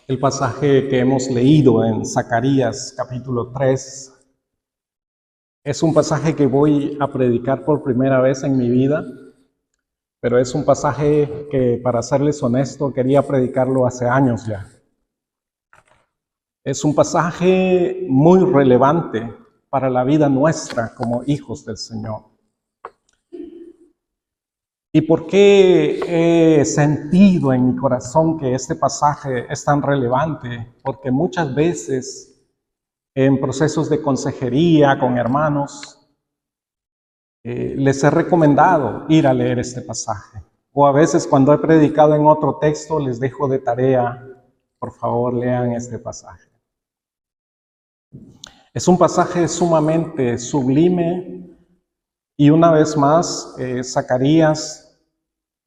El pasaje que hemos leído en Zacarías capítulo 3 es un pasaje que voy a predicar por primera vez en mi vida, pero es un pasaje que, para serles honesto, quería predicarlo hace años ya. Es un pasaje muy relevante para la vida nuestra como hijos del Señor. ¿Y por qué he sentido en mi corazón que este pasaje es tan relevante? Porque muchas veces en procesos de consejería con hermanos, les he recomendado ir a leer este pasaje. O a veces cuando he predicado en otro texto, les dejo de tarea, por favor lean este pasaje. Es un pasaje sumamente sublime. Y una vez más, Zacarías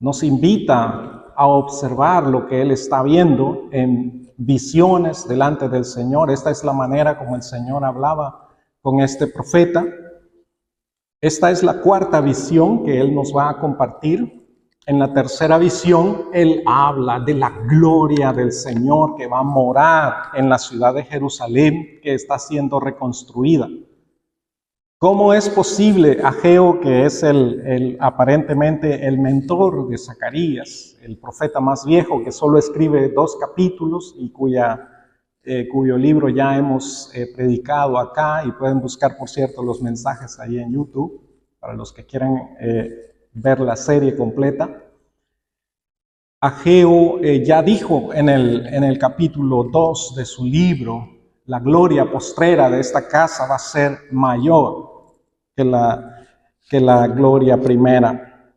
nos invita a observar lo que él está viendo en visiones delante del Señor. Esta es la manera como el Señor hablaba con este profeta. Esta es la cuarta visión que él nos va a compartir. En la tercera visión, él habla de la gloria del Señor que va a morar en la ciudad de Jerusalén, que está siendo reconstruida. ¿Cómo es posible Ageo, que es aparentemente el mentor de Zacarías, el profeta más viejo que solo escribe 2 capítulos y cuyo libro ya hemos predicado acá, y pueden buscar, por cierto, los mensajes ahí en YouTube para los que quieran ver la serie completa? Ageo ya dijo en el capítulo 2 de su libro: la gloria postrera de esta casa va a ser mayor que la gloria primera.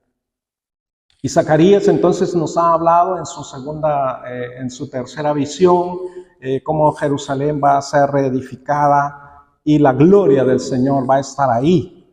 Y Zacarías entonces nos ha hablado en su tercera visión, cómo Jerusalén va a ser reedificada y la gloria del Señor va a estar ahí.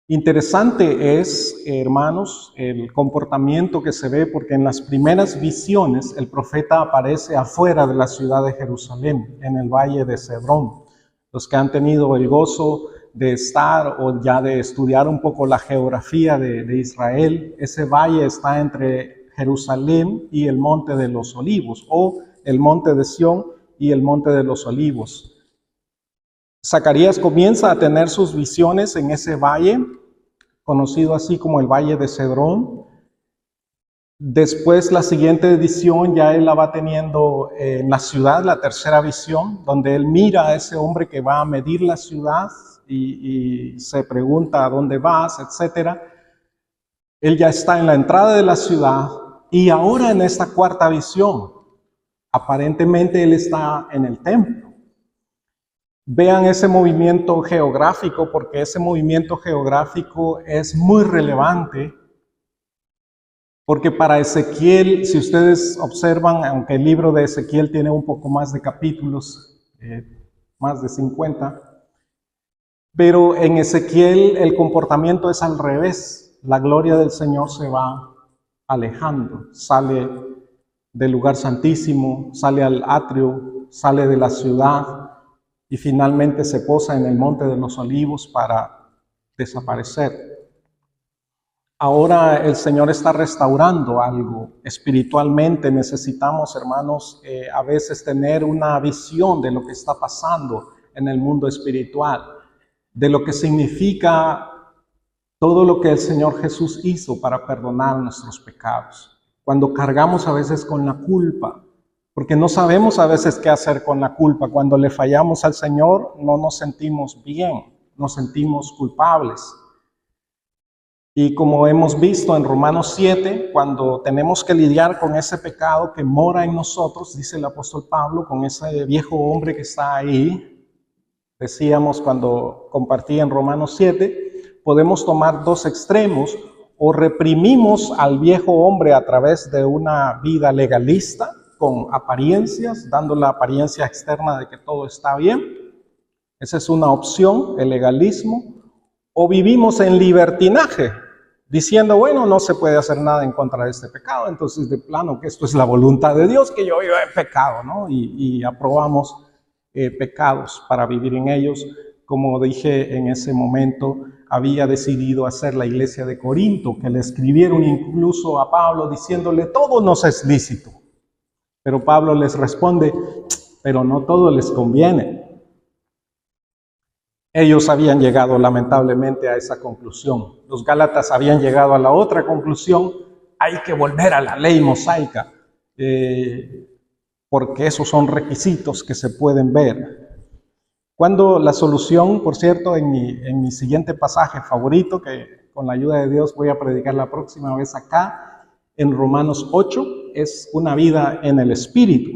Interesante es, hermanos, el comportamiento que se ve, porque en las primeras visiones el profeta aparece afuera de la ciudad de Jerusalén, en el valle de Cedrón. Los que han tenido el gozo de estar o ya de estudiar un poco la geografía de Israel, ese valle está entre Jerusalén y el Monte de los Olivos, o el Monte de Sión y el Monte de los Olivos. Zacarías comienza a tener sus visiones en ese valle, conocido así como el Valle de Cedrón. Después, la siguiente visión ya él la va teniendo en la ciudad, la tercera visión, donde él mira a ese hombre que va a medir la ciudad y se pregunta a dónde vas, etc. Él ya está en la entrada de la ciudad, y ahora en esta cuarta visión, aparentemente él está en el templo. Vean ese movimiento geográfico, porque ese movimiento geográfico es muy relevante. Porque para Ezequiel, si ustedes observan, aunque el libro de Ezequiel tiene un poco más de capítulos, más de 50, pero en Ezequiel el comportamiento es al revés. La gloria del Señor se va alejando, sale del lugar santísimo, sale al atrio, sale de la ciudad y finalmente se posa en el Monte de los Olivos para desaparecer. Ahora el Señor está restaurando algo. Espiritualmente necesitamos, hermanos, a veces tener una visión de lo que está pasando en el mundo espiritual, de lo que significa todo lo que el Señor Jesús hizo para perdonar nuestros pecados. Cuando cargamos a veces con la culpa, porque no sabemos a veces qué hacer con la culpa. Cuando le fallamos al Señor no nos sentimos bien, nos sentimos culpables. Y como hemos visto en Romanos 7, cuando tenemos que lidiar con ese pecado que mora en nosotros, dice el apóstol Pablo, con ese viejo hombre que está ahí, decíamos cuando compartí en Romanos 7, podemos tomar 2 extremos: o reprimimos al viejo hombre a través de una vida legalista, con apariencias, dando la apariencia externa de que todo está bien. Esa es una opción, el legalismo. O vivimos en libertinaje, diciendo, bueno, no se puede hacer nada en contra de este pecado, entonces de plano que esto es la voluntad de Dios, que yo viva en pecado, ¿no? Y aprobamos pecados para vivir en ellos. Como dije en ese momento, había decidido hacer la iglesia de Corinto, que le escribieron incluso a Pablo diciéndole, todo nos es lícito. Pero Pablo les responde, pero no todo les conviene. Ellos habían llegado lamentablemente a esa conclusión. Los gálatas habían llegado a la otra conclusión, hay que volver a la ley mosaica, porque esos son requisitos que se pueden ver. Cuando la solución, por cierto, en mi siguiente pasaje favorito, que con la ayuda de Dios voy a predicar la próxima vez acá, en Romanos 8, es una vida en el Espíritu.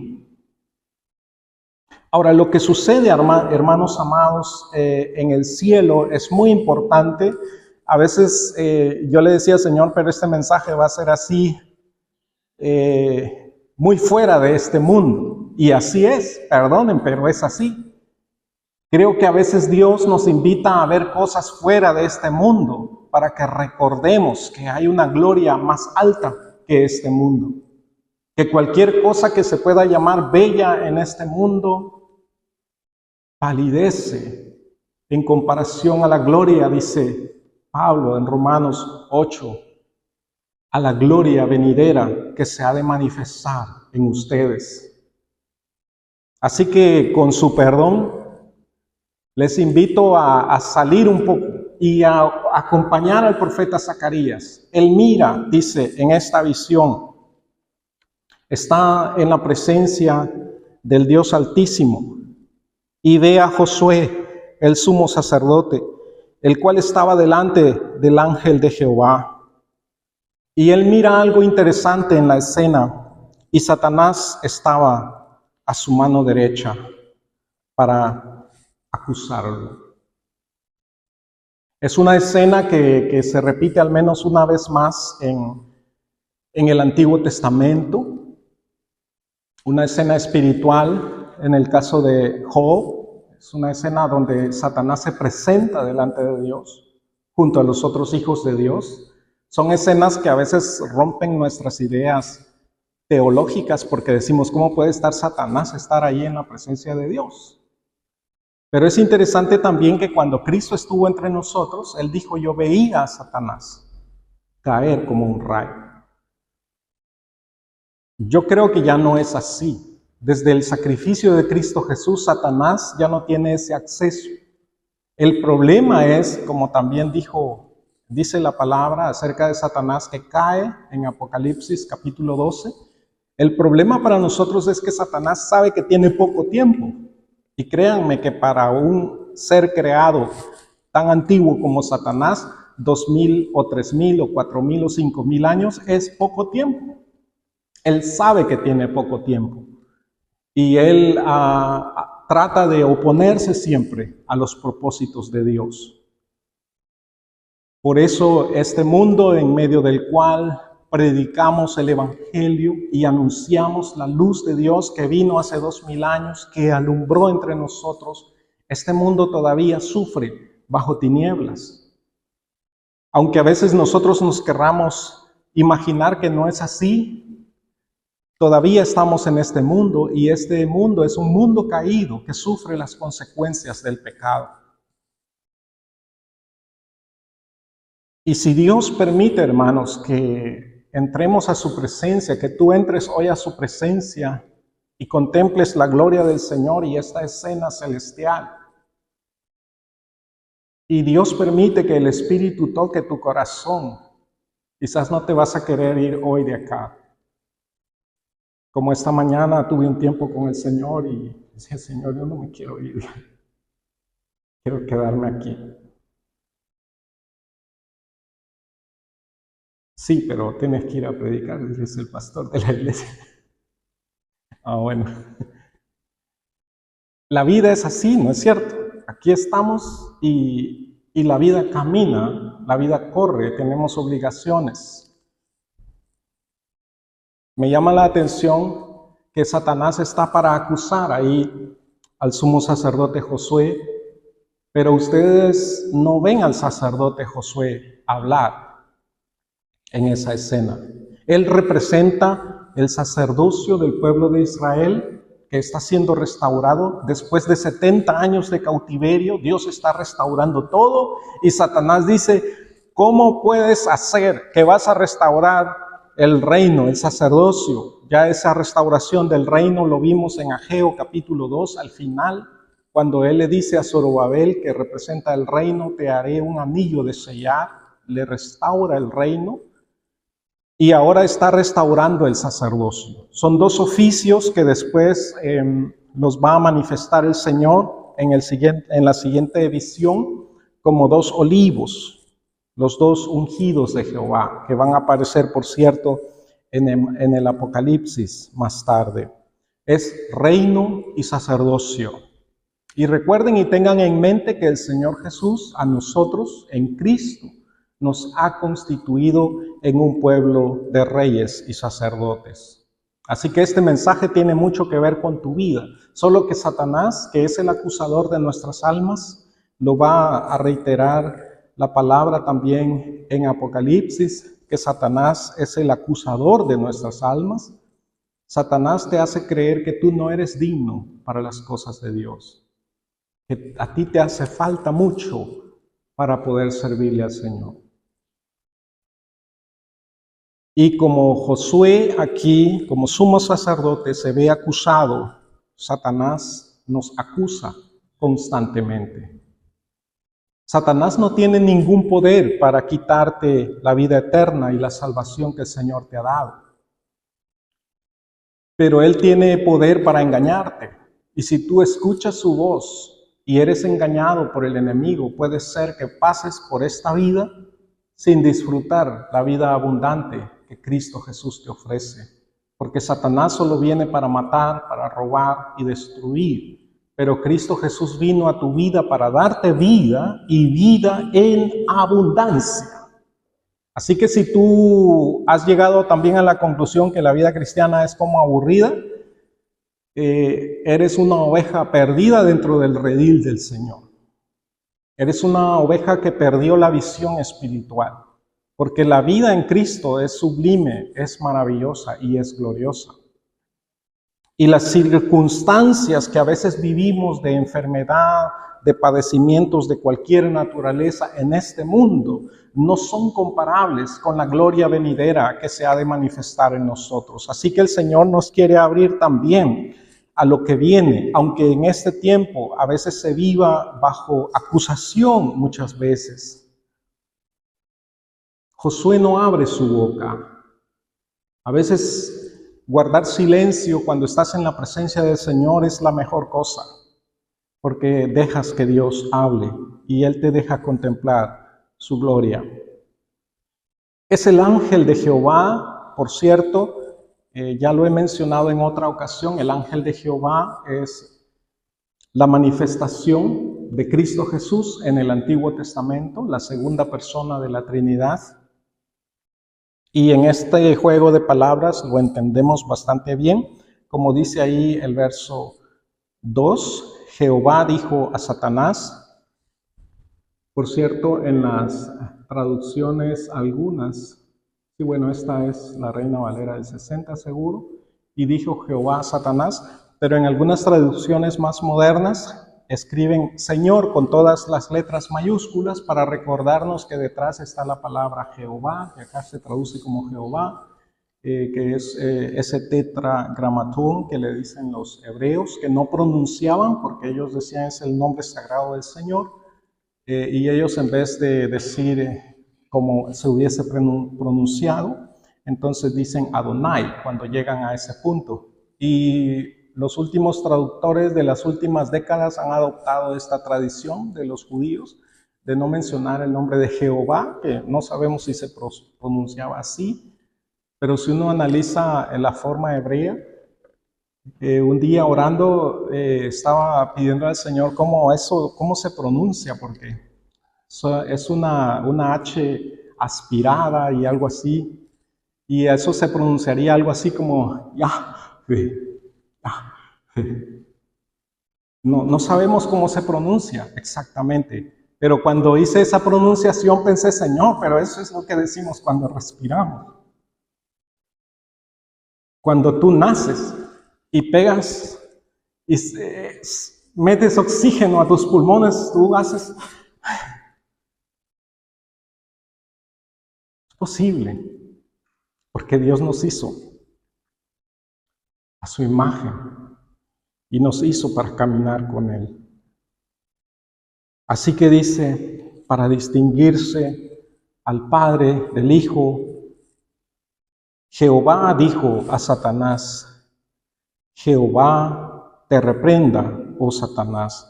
Ahora, lo que sucede, hermanos amados, en el cielo es muy importante. A veces yo le decía, Señor, pero este mensaje va a ser así, muy fuera de este mundo. Y así es, perdonen, pero es así. Creo que a veces Dios nos invita a ver cosas fuera de este mundo para que recordemos que hay una gloria más alta que este mundo. Que cualquier cosa que se pueda llamar bella en este mundo palidece en comparación a la gloria, dice Pablo en Romanos 8, a la gloria venidera que se ha de manifestar en ustedes. Así que con su perdón, les invito a salir un poco y a acompañar al profeta Zacarías. Él mira, dice, en esta visión, está en la presencia del Dios Altísimo y ve a Josué, el sumo sacerdote, el cual estaba delante del ángel de Jehová. Y él mira algo interesante en la escena, y Satanás estaba a su mano derecha para acusarlo. Es una escena que se repite al menos una vez más en el Antiguo Testamento, una escena espiritual. En el caso de Job, es una escena donde Satanás se presenta delante de Dios junto a los otros hijos de Dios. Son escenas que a veces rompen nuestras ideas teológicas porque decimos, ¿cómo puede estar Satanás ahí en la presencia de Dios? Pero es interesante también que cuando Cristo estuvo entre nosotros, Él dijo, yo veía a Satanás caer como un rayo. Yo creo que ya no es así. Desde el sacrificio de Cristo Jesús, Satanás ya no tiene ese acceso. El problema es, como también dice la palabra acerca de Satanás que cae en Apocalipsis capítulo 12, el problema para nosotros es que Satanás sabe que tiene poco tiempo. Y créanme que para un ser creado tan antiguo como Satanás, 2000 o 3000 o 4000 o 5000 años es poco tiempo. Él sabe que tiene poco tiempo. Y él trata de oponerse siempre a los propósitos de Dios. Por eso este mundo en medio del cual predicamos el Evangelio y anunciamos la luz de Dios que vino hace 2000 años, que alumbró entre nosotros, este mundo todavía sufre bajo tinieblas. Aunque a veces nosotros nos querramos imaginar que no es así, todavía estamos en este mundo y este mundo es un mundo caído que sufre las consecuencias del pecado. Y si Dios permite, hermanos, que entremos a su presencia, que tú entres hoy a su presencia y contemples la gloria del Señor y esta escena celestial, y Dios permite que el Espíritu toque tu corazón, quizás no te vas a querer ir hoy de acá. Como esta mañana tuve un tiempo con el Señor y decía, Señor, yo no me quiero ir, quiero quedarme aquí. Sí, pero tienes que ir a predicar, dice el pastor de la iglesia. Bueno. La vida es así, ¿no es cierto? Aquí estamos y la vida camina, la vida corre, tenemos obligaciones. Me llama la atención que Satanás está para acusar ahí al sumo sacerdote Josué, pero ustedes no ven al sacerdote Josué hablar en esa escena. Él representa el sacerdocio del pueblo de Israel que está siendo restaurado después de 70 años de cautiverio. Dios está restaurando todo y Satanás dice, ¿cómo puedes hacer que vas a restaurar el reino, el sacerdocio. Ya esa restauración del reino lo vimos en Ageo capítulo 2 al final, cuando él le dice a Zorobabel, que representa el reino, te haré un anillo de sellar, le restaura el reino. Y ahora está restaurando el sacerdocio. Son dos oficios que después los va a manifestar el Señor en la siguiente visión como dos olivos, los dos ungidos de Jehová, que van a aparecer, por cierto, en el Apocalipsis más tarde. Es reino y sacerdocio. Y recuerden y tengan en mente que el Señor Jesús a nosotros en Cristo nos ha constituido en un pueblo de reyes y sacerdotes. Así que este mensaje tiene mucho que ver con tu vida. Solo que Satanás, que es el acusador de nuestras almas, lo va a reiterar la palabra también en Apocalipsis, que Satanás es el acusador de nuestras almas. Satanás te hace creer que tú no eres digno para las cosas de Dios, que a ti te hace falta mucho para poder servirle al Señor. Y como Josué aquí, como sumo sacerdote, se ve acusado, Satanás nos acusa constantemente. Satanás no tiene ningún poder para quitarte la vida eterna y la salvación que el Señor te ha dado. Pero él tiene poder para engañarte. Y si tú escuchas su voz y eres engañado por el enemigo, puede ser que pases por esta vida sin disfrutar la vida abundante que Cristo Jesús te ofrece. Porque Satanás solo viene para matar, para robar y destruir. Pero Cristo Jesús vino a tu vida para darte vida y vida en abundancia. Así que si tú has llegado también a la conclusión que la vida cristiana es como aburrida, eres una oveja perdida dentro del redil del Señor. Eres una oveja que perdió la visión espiritual. Porque la vida en Cristo es sublime, es maravillosa y es gloriosa. Y las circunstancias que a veces vivimos de enfermedad, de padecimientos de cualquier naturaleza en este mundo, no son comparables con la gloria venidera que se ha de manifestar en nosotros. Así que el Señor nos quiere abrir también a lo que viene, aunque en este tiempo a veces se viva bajo acusación muchas veces. Josué no abre su boca. A veces guardar silencio cuando estás en la presencia del Señor es la mejor cosa, porque dejas que Dios hable y Él te deja contemplar su gloria. Es el ángel de Jehová, por cierto, ya lo he mencionado en otra ocasión, el ángel de Jehová es la manifestación de Cristo Jesús en el Antiguo Testamento, la segunda persona de la Trinidad. Y en este juego de palabras lo entendemos bastante bien, como dice ahí el verso 2, Jehová dijo a Satanás. Por cierto, en las traducciones algunas, sí, bueno, esta es la Reina Valera del 60 seguro, y dijo Jehová a Satanás, pero en algunas traducciones más modernas escriben Señor con todas las letras mayúsculas para recordarnos que detrás está la palabra Jehová, que acá se traduce como Jehová, que es ese tetragramatón que le dicen los hebreos, que no pronunciaban porque ellos decían es el nombre sagrado del Señor, y ellos en vez de decir como se hubiese pronunciado, entonces dicen Adonai cuando llegan a ese punto. Y los últimos traductores de las últimas décadas han adoptado esta tradición de los judíos de no mencionar el nombre de Jehová, que no sabemos si se pronunciaba así, pero si uno analiza en la forma hebrea, un día orando estaba pidiendo al Señor cómo se pronuncia, porque es una H aspirada y algo así, y eso se pronunciaría algo así como Yahweh. No sabemos cómo se pronuncia exactamente, pero cuando hice esa pronunciación pensé, Señor, pero eso es lo que decimos cuando respiramos. Cuando tú naces y pegas y metes oxígeno a tus pulmones, tú haces... Es posible, porque Dios nos hizo a su imagen y nos hizo para caminar con Él. Así que dice, para distinguirse al Padre del Hijo, Jehová dijo a Satanás, Jehová te reprenda, oh Satanás.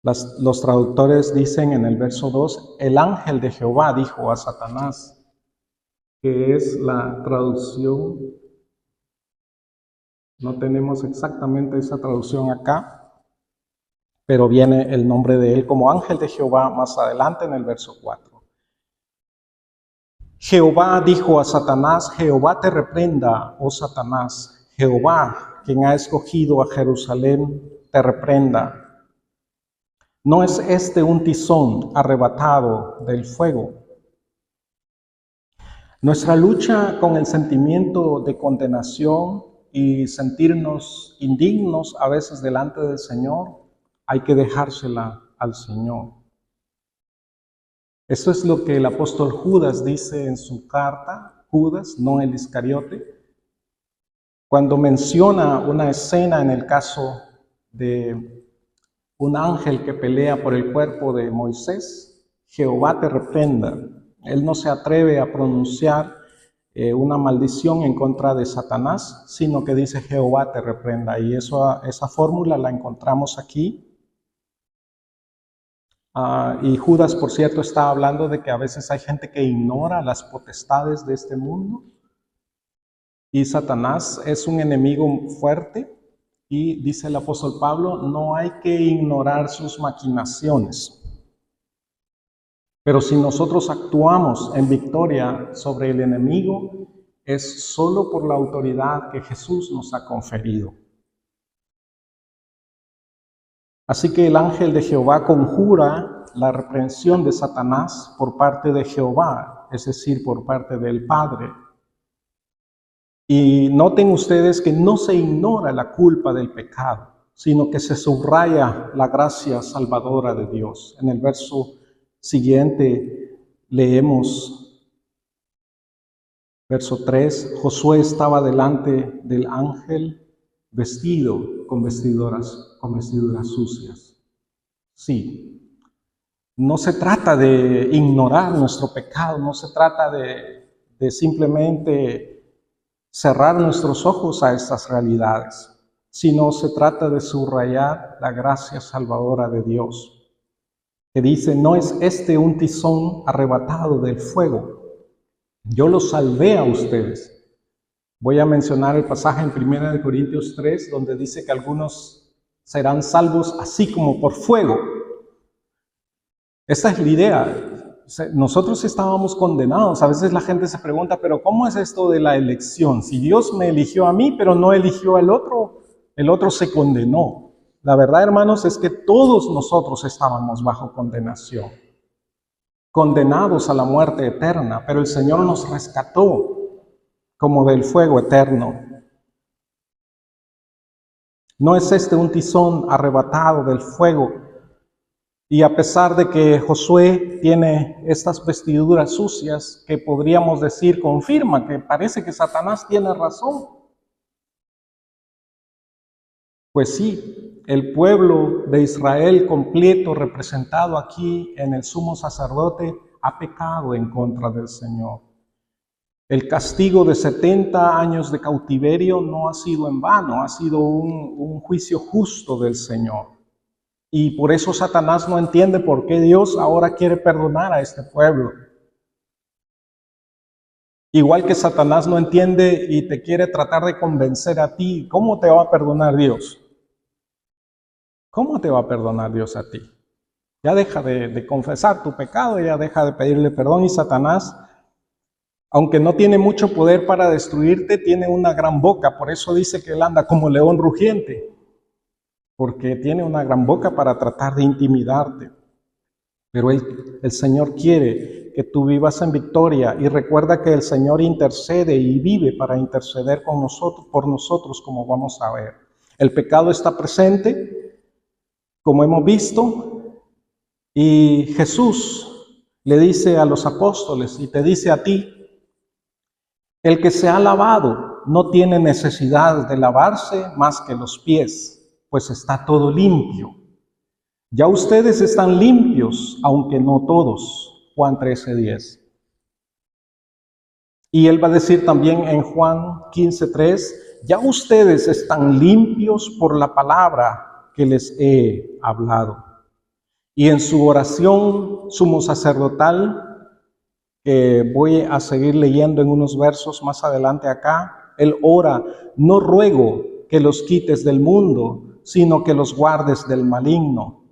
Los traductores dicen en el verso 2, el ángel de Jehová dijo a Satanás, que es la traducción, no tenemos exactamente esa traducción acá, pero viene el nombre de él como ángel de Jehová más adelante en el verso 4. Jehová dijo a Satanás, Jehová te reprenda, oh Satanás, Jehová, quien ha escogido a Jerusalén, te reprenda. ¿No es este un tizón arrebatado del fuego? Nuestra lucha con el sentimiento de condenación y sentirnos indignos a veces delante del Señor, hay que dejársela al Señor. Eso es lo que el apóstol Judas dice en su carta, Judas, no el Iscariote, cuando menciona una escena en el caso de un ángel que pelea por el cuerpo de Moisés, Jehová te reprenda. Él no se atreve a pronunciar una maldición en contra de Satanás, sino que dice Jehová te reprenda. Y esa fórmula la encontramos aquí. Y Judas, por cierto, está hablando de que a veces hay gente que ignora las potestades de este mundo. Y Satanás es un enemigo fuerte. Y dice el apóstol Pablo, no hay que ignorar sus maquinaciones. Pero si nosotros actuamos en victoria sobre el enemigo, es solo por la autoridad que Jesús nos ha conferido. Así que el ángel de Jehová conjura la reprensión de Satanás por parte de Jehová, es decir, por parte del Padre. Y noten ustedes que no se ignora la culpa del pecado, sino que se subraya la gracia salvadora de Dios. En el verso siguiente leemos, verso 3, Josué estaba delante del ángel vestido con vestiduras sucias. Sí, no se trata de ignorar nuestro pecado, no se trata de simplemente cerrar nuestros ojos a estas realidades, sino se trata de subrayar la gracia salvadora de Dios, que dice, no es este un tizón arrebatado del fuego, yo los salvé a ustedes. Voy a mencionar el pasaje en 1 Corintios 3, donde dice que algunos serán salvos así como por fuego. Esa es la idea. Nosotros estábamos condenados. A veces la gente se pregunta, pero ¿cómo es esto de la elección? Si Dios me eligió a mí, pero no eligió al otro, el otro se condenó. La verdad, hermanos, es que todos nosotros estábamos bajo condenación, condenados a la muerte eterna, pero el Señor nos rescató como del fuego eterno. ¿No es este un tizón arrebatado del fuego? Y a pesar de que Josué tiene estas vestiduras sucias, que podríamos decir confirma que parece que Satanás tiene razón. Pues sí, el pueblo de Israel completo, representado aquí en el sumo sacerdote, ha pecado en contra del Señor. El castigo de 70 años de cautiverio no ha sido en vano, ha sido un juicio justo del Señor. Y por eso Satanás no entiende por qué Dios ahora quiere perdonar a este pueblo. Igual que Satanás no entiende y te quiere tratar de convencer a ti, ¿cómo te va a perdonar Dios? ¿Cómo te va a perdonar Dios a ti? Ya deja de confesar tu pecado, ya deja de pedirle perdón, y Satanás, aunque no tiene mucho poder para destruirte, tiene una gran boca. Por eso dice que él anda como león rugiente, porque tiene una gran boca para tratar de intimidarte. Pero el Señor quiere que tú vivas en victoria, y recuerda que el Señor intercede y vive para interceder con nosotros, por nosotros, como vamos a ver. El pecado está presente, como hemos visto, y Jesús le dice a los apóstoles y te dice a ti, El que se ha lavado no tiene necesidad de lavarse más que los pies, pues está todo limpio. Ya ustedes están limpios, aunque no todos. Juan 13:10. Y él va a decir también en Juan 15:3, ya ustedes están limpios por la palabra que les he hablado. Y en su oración sumo sacerdotal, que voy a seguir leyendo en unos versos más adelante acá, él ora: no ruego que los quites del mundo, sino que los guardes del maligno.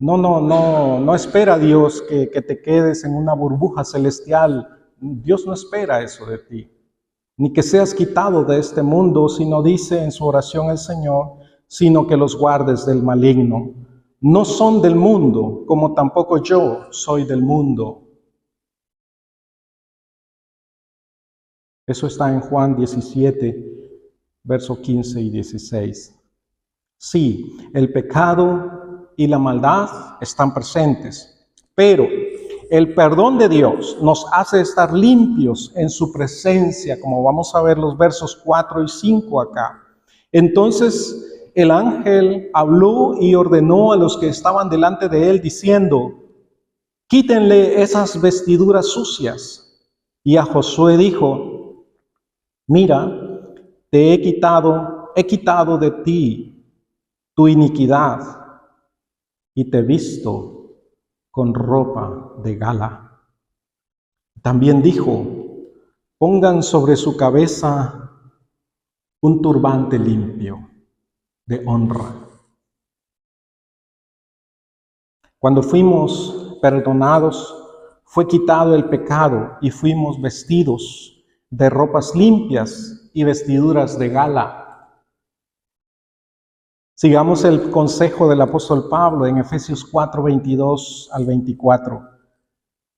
No espera Dios que te quedes en una burbuja celestial. Dios no espera eso de ti, ni que seas quitado de este mundo, sino dice en su oración el Señor, sino que los guardes del maligno. No son del mundo, como tampoco yo soy del mundo. Eso está en Juan 17, versos 15 y 16. Sí, el pecado y la maldad están presentes, pero el perdón de Dios nos hace estar limpios en su presencia, como vamos a ver los versos 4 y 5 acá. Entonces el ángel habló y ordenó a los que estaban delante de él, diciendo: quítenle esas vestiduras sucias. Y a Josué dijo: mira, te he quitado de ti tu iniquidad y te he visto con ropa de gala. También dijo: pongan sobre su cabeza un turbante limpio de honra. Cuando fuimos perdonados, fue quitado el pecado y fuimos vestidos de ropas limpias y vestiduras de gala. Sigamos el consejo del apóstol Pablo en Efesios 4, 22 al 24.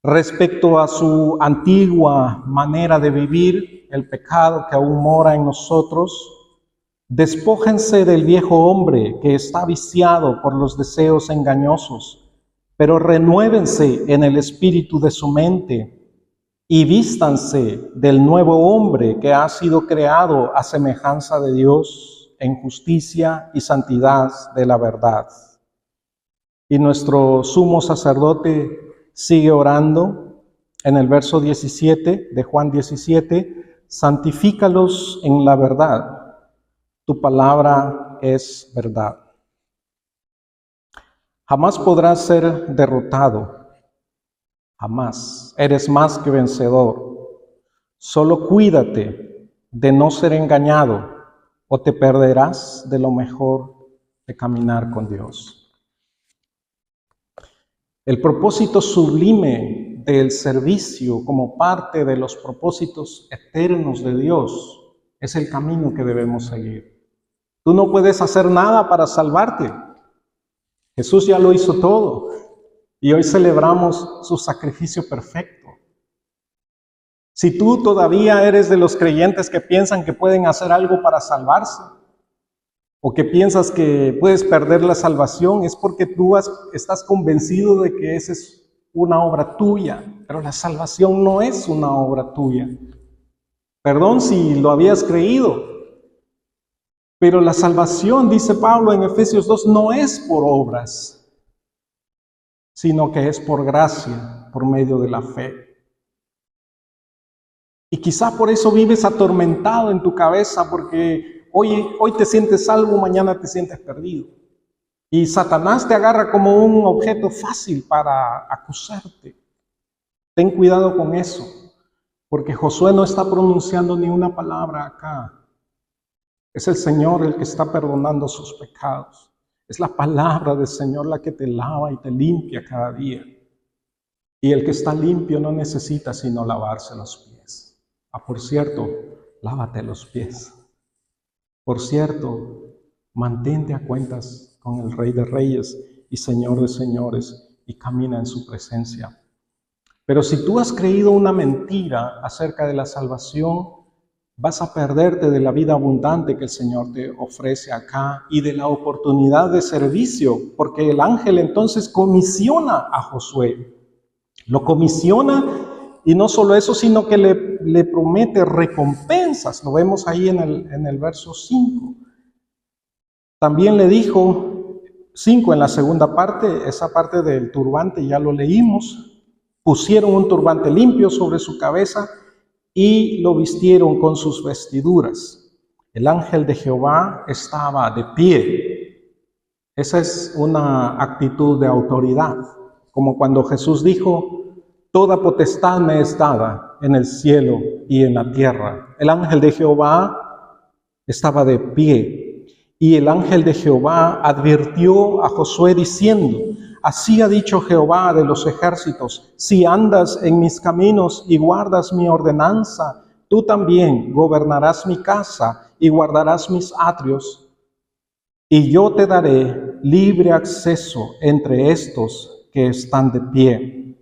Respecto a su antigua manera de vivir, el pecado que aún mora en nosotros, despójense del viejo hombre que está viciado por los deseos engañosos, pero renuévense en el espíritu de su mente y vístanse del nuevo hombre que ha sido creado a semejanza de Dios, en justicia y santidad de la verdad. Y nuestro sumo sacerdote sigue orando en el verso 17 de Juan 17, santifícalos en la verdad, tu palabra es verdad. Jamás podrás ser derrotado, jamás, eres más que vencedor. Solo cuídate de no ser engañado, o te perderás de lo mejor de caminar con Dios. El propósito sublime del servicio como parte de los propósitos eternos de Dios es el camino que debemos seguir. Tú no puedes hacer nada para salvarte. Jesús ya lo hizo todo y hoy celebramos su sacrificio perfecto. Si tú todavía eres de los creyentes que piensan que pueden hacer algo para salvarse, o que piensas que puedes perder la salvación, es porque tú estás convencido de que esa es una obra tuya, pero la salvación no es una obra tuya. Perdón si lo habías creído, pero la salvación, dice Pablo en Efesios 2, no es por obras, sino que es por gracia, por medio de la fe. Y quizá por eso vives atormentado en tu cabeza, porque hoy te sientes salvo, mañana te sientes perdido. Y Satanás te agarra como un objeto fácil para acusarte. Ten cuidado con eso, porque Josué no está pronunciando ni una palabra acá. Es el Señor el que está perdonando sus pecados. Es la palabra del Señor la que te lava y te limpia cada día. Y el que está limpio no necesita sino lavarse los pies. Por cierto, lávate los pies. Por cierto, mantente a cuentas con el Rey de Reyes y Señor de Señores y camina en su presencia. Pero si tú has creído una mentira acerca de la salvación, vas a perderte de la vida abundante que el Señor te ofrece acá y de la oportunidad de servicio, porque el ángel entonces comisiona a Josué. Lo comisiona Y no solo eso, sino que le promete recompensas. Lo vemos ahí en el verso 5. También le dijo, 5 en la segunda parte, esa parte del turbante ya lo leímos. Pusieron un turbante limpio sobre su cabeza y lo vistieron con sus vestiduras. El ángel de Jehová estaba de pie. Esa es una actitud de autoridad, como cuando Jesús dijo, toda potestad me es dada en el cielo y en la tierra. El ángel de Jehová estaba de pie y el ángel de Jehová advirtió a Josué diciendo, así ha dicho Jehová de los ejércitos, si andas en mis caminos y guardas mi ordenanza, tú también gobernarás mi casa y guardarás mis atrios, y yo te daré libre acceso entre estos que están de pie.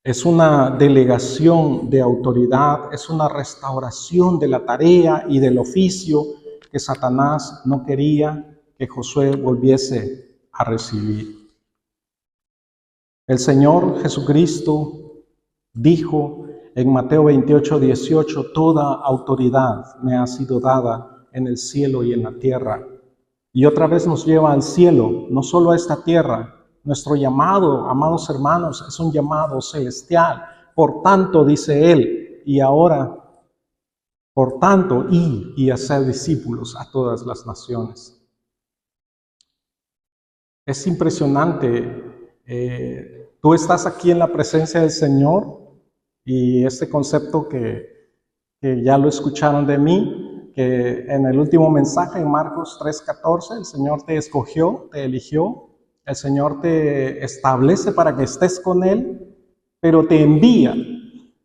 Es una delegación de autoridad, es una restauración de la tarea y del oficio que Satanás no quería que Josué volviese a recibir. El Señor Jesucristo dijo en Mateo 28:18, toda autoridad me ha sido dada en el cielo y en la tierra. Y otra vez nos lleva al cielo, no solo a esta tierra. Nuestro llamado, amados hermanos, es un llamado celestial. Por tanto, dice Él, y ahora, por tanto, y hacer discípulos a todas las naciones. Es impresionante. Tú estás aquí en la presencia del Señor y este concepto que ya lo escucharon de mí, que en el último mensaje en Marcos 3:14, el Señor te escogió, te eligió. El Señor te establece para que estés con Él, pero te envía.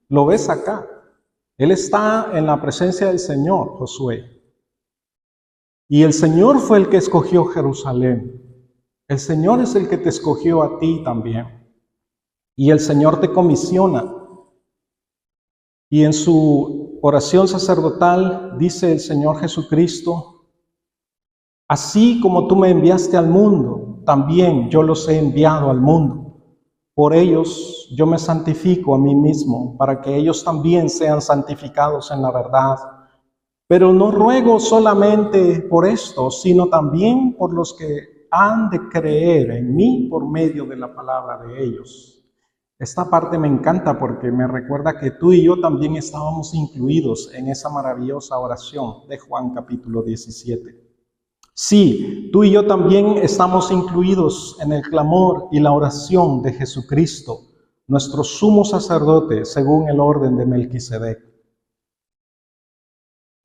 Lo ves acá. Él está en la presencia del Señor, Josué. Y el Señor fue el que escogió Jerusalén. El Señor es el que te escogió a ti también. Y el Señor te comisiona. Y en su oración sacerdotal dice el Señor Jesucristo, así como tú me enviaste al mundo, también yo los he enviado al mundo. Por ellos yo me santifico a mí mismo, para que ellos también sean santificados en la verdad. Pero no ruego solamente por esto, sino también por los que han de creer en mí por medio de la palabra de ellos. Esta parte me encanta porque me recuerda que tú y yo también estábamos incluidos en esa maravillosa oración de Juan capítulo 17. Sí, tú y yo también estamos incluidos en el clamor y la oración de Jesucristo, nuestro sumo sacerdote según el orden de Melquisedec.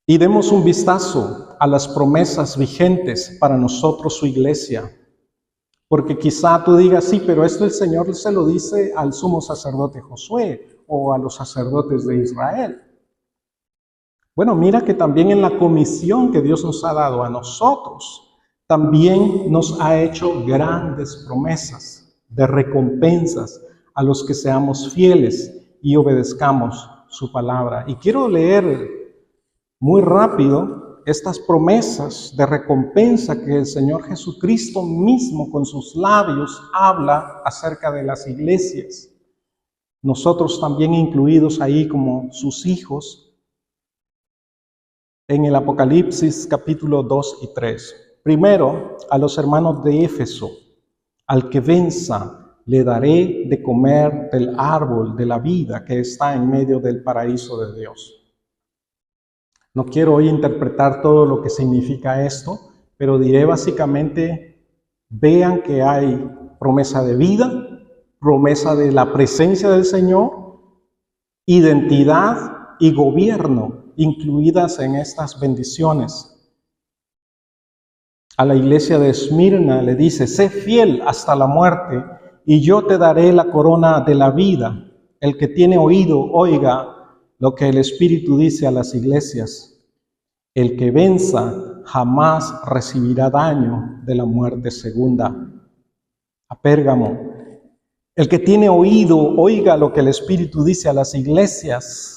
Y demos un vistazo a las promesas vigentes para nosotros, su iglesia. Porque quizá tú digas, sí, pero esto el Señor se lo dice al sumo sacerdote Josué o a los sacerdotes de Israel. Bueno, mira que también en la comisión que Dios nos ha dado a nosotros, también nos ha hecho grandes promesas de recompensas a los que seamos fieles y obedezcamos su palabra. Y quiero leer muy rápido estas promesas de recompensa que el Señor Jesucristo mismo con sus labios habla acerca de las iglesias. Nosotros también incluidos ahí como sus hijos. En el Apocalipsis capítulo 2 y 3. Primero, a los hermanos de Éfeso, al que venza, le daré de comer del árbol de la vida que está en medio del paraíso de Dios. No quiero hoy interpretar todo lo que significa esto, pero diré básicamente, vean que hay promesa de vida, promesa de la presencia del Señor, identidad y gobierno incluidas en estas bendiciones. A la iglesia de Esmirna le dice, sé fiel hasta la muerte y yo te daré la corona de la vida. El que tiene oído, oiga lo que el Espíritu dice a las iglesias. El que venza jamás recibirá daño de la muerte segunda. A Pérgamo, el que tiene oído, oiga lo que el Espíritu dice a las iglesias.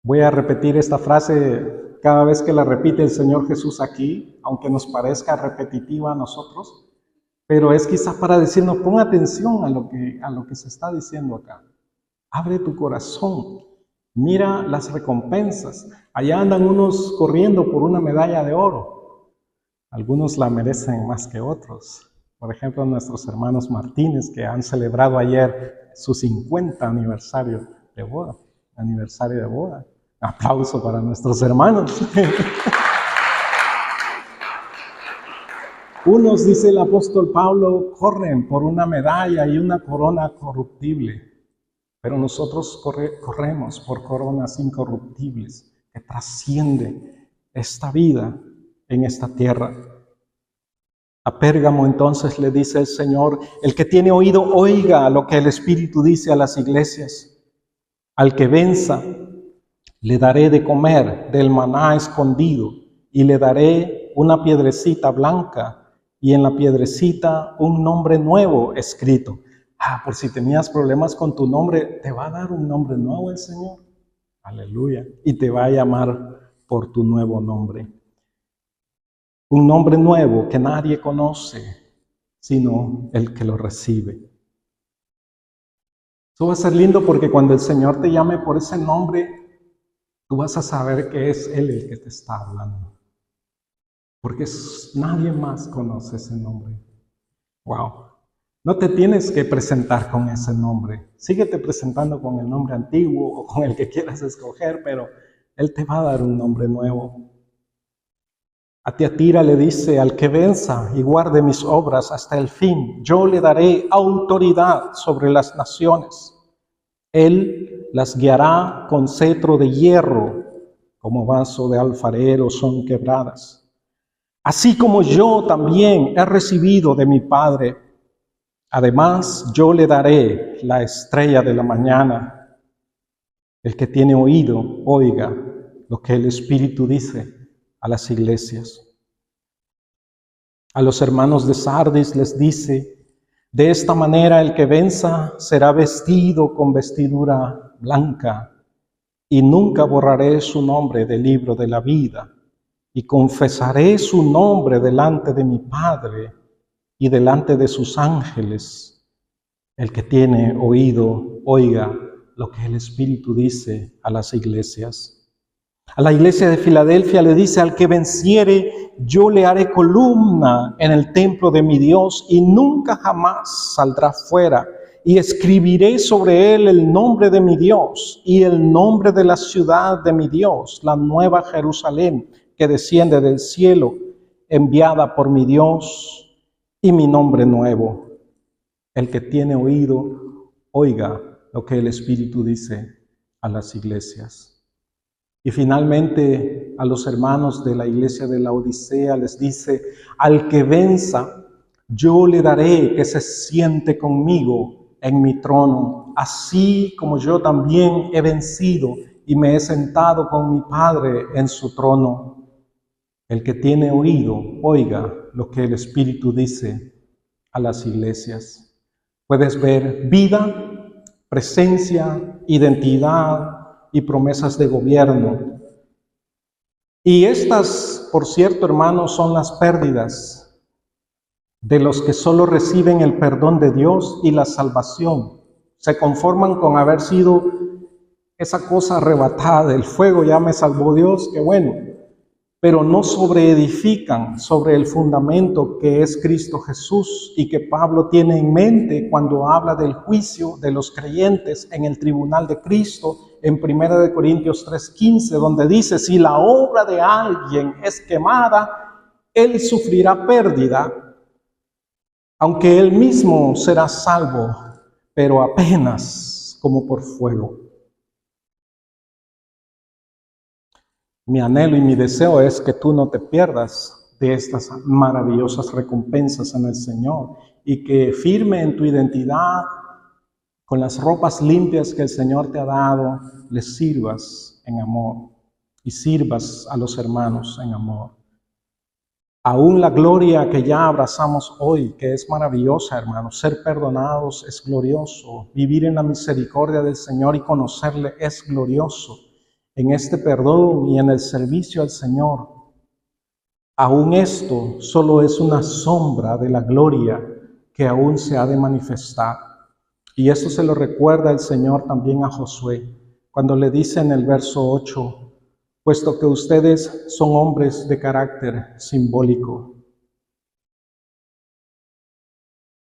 Voy a repetir esta frase cada vez que la repite el Señor Jesús aquí, aunque nos parezca repetitiva a nosotros. pero es quizás para decirnos, pon atención a lo que se está diciendo acá. Abre tu corazón, mira las recompensas. Allá andan unos corriendo por una medalla de oro. Algunos la merecen más que otros. Por ejemplo, nuestros hermanos Martínez, que han celebrado ayer su 50 aniversario de boda. Aplauso para nuestros hermanos. Unos, dice el apóstol Pablo, corren por una medalla y una corona corruptible, pero nosotros corremos por coronas incorruptibles que trascienden esta vida en esta tierra. A Pérgamo entonces le dice el Señor, el que tiene oído oiga lo que el Espíritu dice a las iglesias. Al que venza, le daré de comer del maná escondido y le daré una piedrecita blanca y en la piedrecita un nombre nuevo escrito. Por si tenías problemas con tu nombre, te va a dar un nombre nuevo el Señor. Aleluya. Y te va a llamar por tu nuevo nombre. Un nombre nuevo que nadie conoce, sino el que lo recibe. Eso va a ser lindo porque cuando el Señor te llame por ese nombre, tú vas a saber que es Él el que te está hablando. Porque nadie más conoce ese nombre. Wow. No te tienes que presentar con ese nombre. Síguete presentando con el nombre antiguo o con el que quieras escoger, pero Él te va a dar un nombre nuevo. A Tiatira le dice, al que venza y guarde mis obras hasta el fin, yo le daré autoridad sobre las naciones. Él las guiará con cetro de hierro, como vaso de alfarero son quebradas. Así como yo también he recibido de mi Padre. Además, yo le daré la estrella de la mañana. El que tiene oído, oiga lo que el Espíritu dice a las iglesias. A los hermanos de Sardis les dice, de esta manera el que venza será vestido con vestidura blanca, y nunca borraré su nombre del libro de la vida, y confesaré su nombre delante de mi Padre y delante de sus ángeles. El que tiene oído, oiga lo que el Espíritu dice a las iglesias. A la iglesia de Filadelfia le dice, al que venciere, yo le haré columna en el templo de mi Dios y nunca jamás saldrá fuera. Y escribiré sobre él el nombre de mi Dios y el nombre de la ciudad de mi Dios, la nueva Jerusalén que desciende del cielo, enviada por mi Dios, y mi nombre nuevo. El que tiene oído, oiga lo que el Espíritu dice a las iglesias. Y finalmente a los hermanos de la iglesia de la Odisea les dice, al que venza, yo le daré que se siente conmigo en mi trono, así como yo también he vencido y me he sentado con mi Padre en su trono. El que tiene oído, oiga lo que el Espíritu dice a las iglesias. Puedes ver vida, presencia, identidad y promesas de gobierno. Y estas, por cierto, hermanos, son las pérdidas de los que solo reciben el perdón de Dios y la salvación. Se conforman con haber sido esa cosa arrebatada del fuego, ya me salvó Dios, qué bueno. Pero no sobreedifican sobre el fundamento que es Cristo Jesús y que Pablo tiene en mente cuando habla del juicio de los creyentes en el tribunal de Cristo en 1 Corintios 3:15, donde dice, si la obra de alguien es quemada, él sufrirá pérdida, aunque él mismo será salvo, pero apenas como por fuego. Mi anhelo y mi deseo es que tú no te pierdas de estas maravillosas recompensas en el Señor y que firme en tu identidad, con las ropas limpias que el Señor te ha dado, les sirvas en amor y sirvas a los hermanos en amor. Aún la gloria que ya abrazamos hoy, que es maravillosa, hermanos, ser perdonados es glorioso, vivir en la misericordia del Señor y conocerle es glorioso. En este perdón y en el servicio al Señor, aún esto solo es una sombra de la gloria que aún se ha de manifestar. Y eso se lo recuerda el Señor también a Josué, cuando le dice en el verso 8, puesto que ustedes son hombres de carácter simbólico.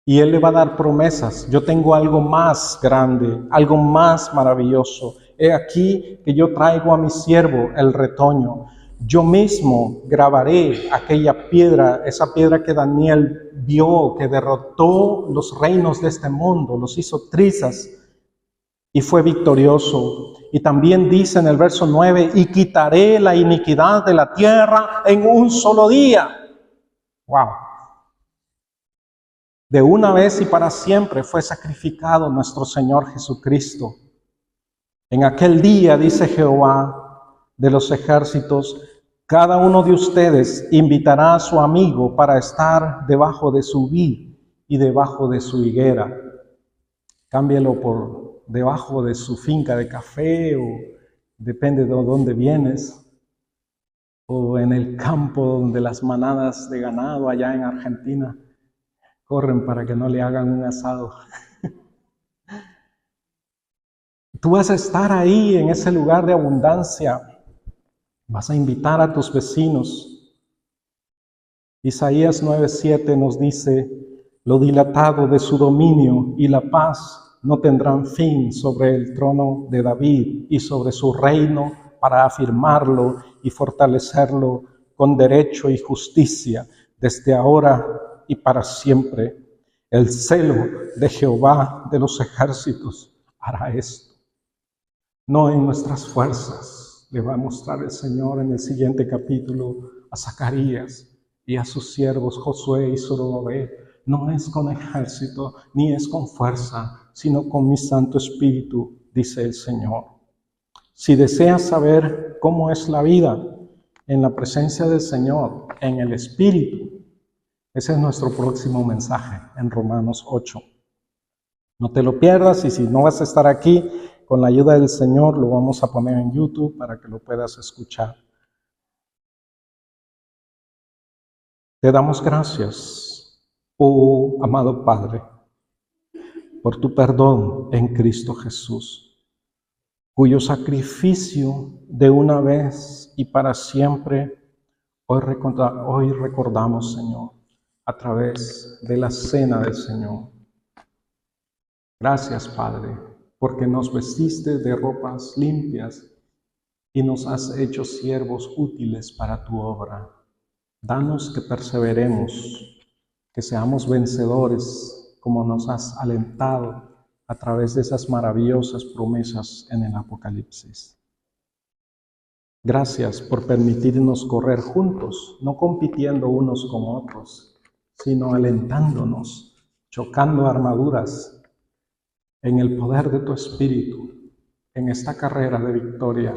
Y Él le va a dar promesas. Yo tengo algo más grande, algo más maravilloso. He aquí que yo traigo a mi siervo el retoño. Yo mismo grabaré aquella piedra, esa piedra que Daniel vio, que derrotó los reinos de este mundo, los hizo trizas y fue victorioso. Y también dice en el verso 9, y quitaré la iniquidad de la tierra en un solo día. ¡Wow! De una vez y para siempre fue sacrificado nuestro Señor Jesucristo. En aquel día, dice Jehová de los ejércitos, cada uno de ustedes invitará a su amigo para estar debajo de su vid y debajo de su higuera. Cámbialo por debajo de su finca de café, o depende de dónde vienes, o en el campo donde las manadas de ganado allá en Argentina corren para que no le hagan un asado. Tú vas a estar ahí en ese lugar de abundancia. Vas a invitar a tus vecinos. Isaías 9:7 nos dice, lo dilatado de su dominio y la paz no tendrán fin sobre el trono de David y sobre su reino para afirmarlo y fortalecerlo con derecho y justicia desde ahora y para siempre. El celo de Jehová de los ejércitos hará esto. No en nuestras fuerzas, le va a mostrar el Señor en el siguiente capítulo a Zacarías y a sus siervos Josué y Zorobabel. No es con ejército, ni es con fuerza, sino con mi Santo Espíritu, dice el Señor. Si deseas saber cómo es la vida en la presencia del Señor, en el Espíritu, ese es nuestro próximo mensaje en Romanos 8. No te lo pierdas, y si no vas a estar aquí, con la ayuda del Señor lo vamos a poner en YouTube para que lo puedas escuchar. Te damos gracias, oh amado Padre, por tu perdón en Cristo Jesús, cuyo sacrificio de una vez y para siempre hoy recordamos, Señor, a través de la cena del Señor. Gracias, Padre, porque nos vestiste de ropas limpias y nos has hecho siervos útiles para tu obra. Danos que perseveremos, que seamos vencedores, como nos has alentado a través de esas maravillosas promesas en el Apocalipsis. Gracias por permitirnos correr juntos, no compitiendo unos con otros, sino alentándonos, chocando armaduras en el poder de tu Espíritu, en esta carrera de victoria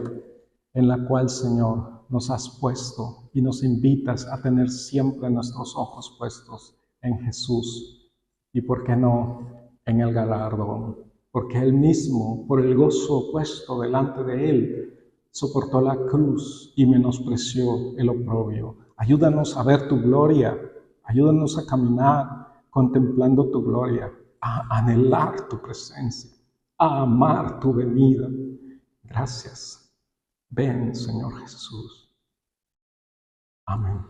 en la cual, Señor, nos has puesto y nos invitas a tener siempre nuestros ojos puestos en Jesús y, ¿por qué no?, en el galardón, porque Él mismo, por el gozo puesto delante de Él, soportó la cruz y menospreció el oprobio. Ayúdanos a ver tu gloria, ayúdanos a caminar contemplando tu gloria, a anhelar tu presencia, a amar tu venida. Gracias. Ven, Señor Jesús. Amén.